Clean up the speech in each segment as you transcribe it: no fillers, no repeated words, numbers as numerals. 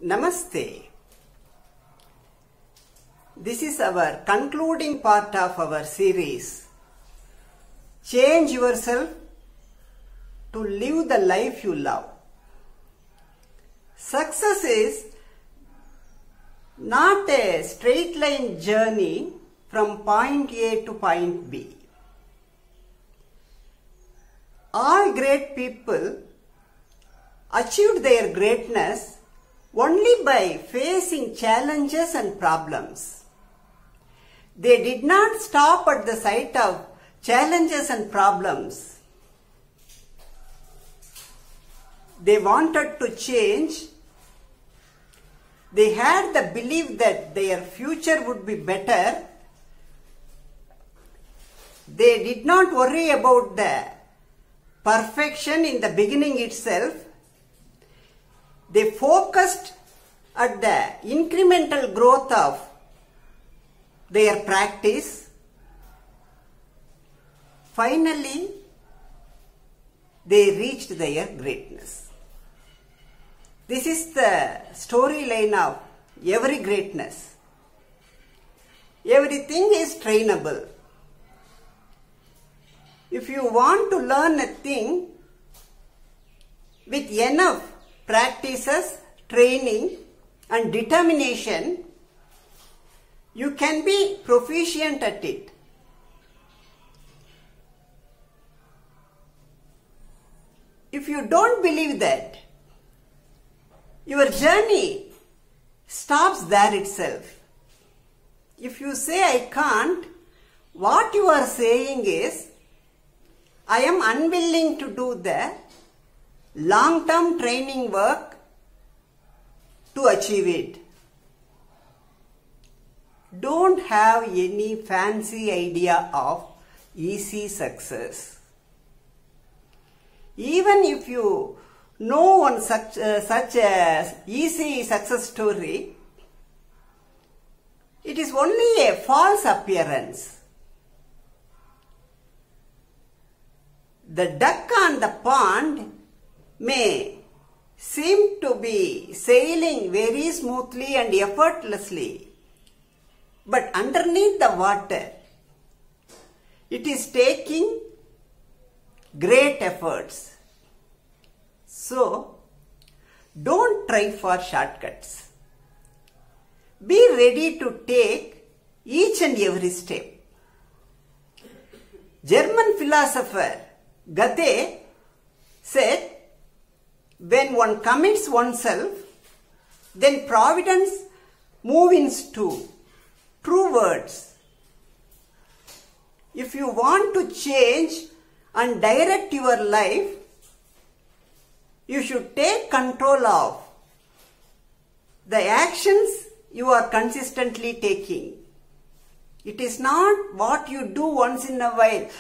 Namaste. This is our concluding part of our series. Change yourself to live the life you love. Success is not a straight line journey from point A to point B. All great people achieved their greatness only by facing challenges and problems. They did not stop at the sight of challenges and problems. They wanted to change. They had the belief that their future would be better. They did not worry about the perfection in the beginning itself. They focused at the incremental growth of their practice. Finally, they reached their greatness. This is the storyline of every greatness. Everything is trainable. If you want to learn a thing with enough practices, training and determination, you can be proficient at it. If you don't believe that, your journey stops there itself. If you say, I can't, what you are saying is, I am unwilling to do the long-term training work to achieve it. Don't have any fancy idea of easy success. Even if you know one such a easy success story, it is only a false appearance. The duck on the pond may seem to be sailing very smoothly and effortlessly, but underneath the water, it is taking great efforts. So, don't try for shortcuts. Be ready to take each and every step. German philosopher Goethe said, when one commits oneself, then providence moves to true words. If you want to change and direct your life, you should take control of the actions you are consistently taking. It is not what you do once in a while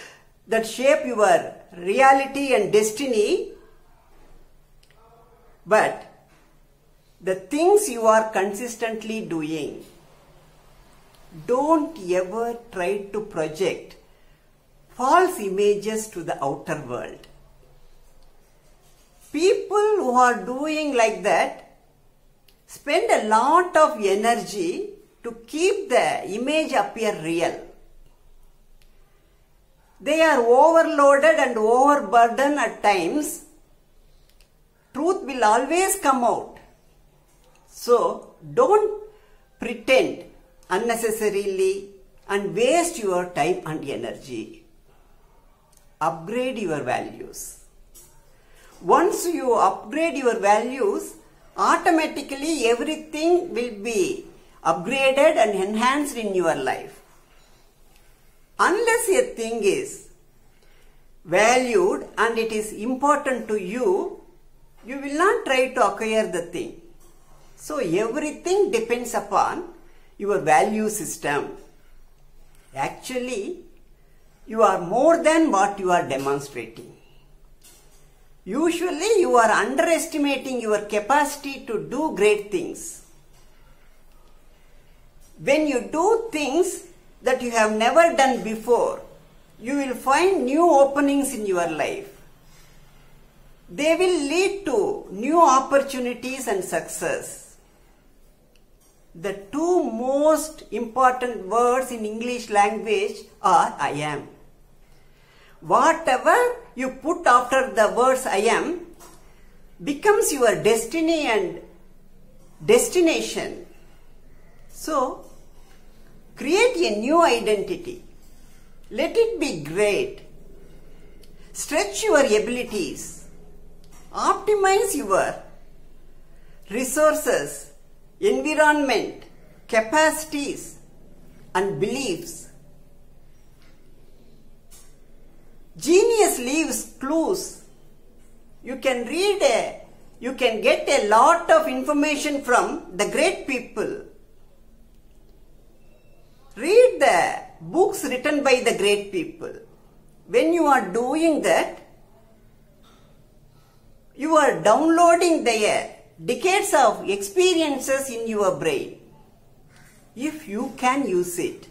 that shape your reality and destiny, but the things you are consistently doing. Don't ever try to project false images to the outer world. People who are doing like that spend a lot of energy to keep the image appear real. They are overloaded and overburdened at times. Truth will always come out. So, don't pretend unnecessarily and waste your time and energy. Upgrade your values. Once you upgrade your values, automatically everything will be upgraded and enhanced in your life. Unless a thing is valued and it is important to you, you will not try to acquire the thing. So everything depends upon your value system. Actually, you are more than what you are demonstrating. Usually, you are underestimating your capacity to do great things. When you do things that you have never done before, you will find new openings in your life. They will lead to new opportunities and success. the two most important words in English language are I am. Whatever you put after the words I am becomes your destiny and destination. So, create a new identity. Let it be great. Stretch your abilities. Optimize your resources, environment, capacities, and beliefs. Genius leaves clues. You can get a lot of information from the great people. Read the books written by the great people. When you are doing that, you are downloading their decades of experiences in your brain. If you can use it,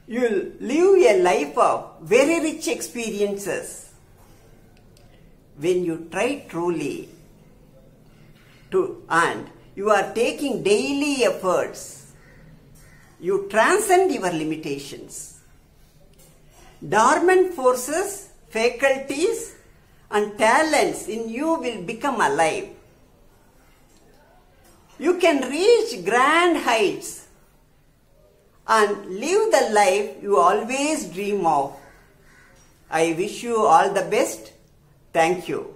you will live a life of very rich experiences. When you try truly and you are taking daily efforts, you transcend your limitations. Dormant forces, faculties, and talents in you will become alive. You can reach grand heights and live the life you always dream of. I wish you all the best. Thank you.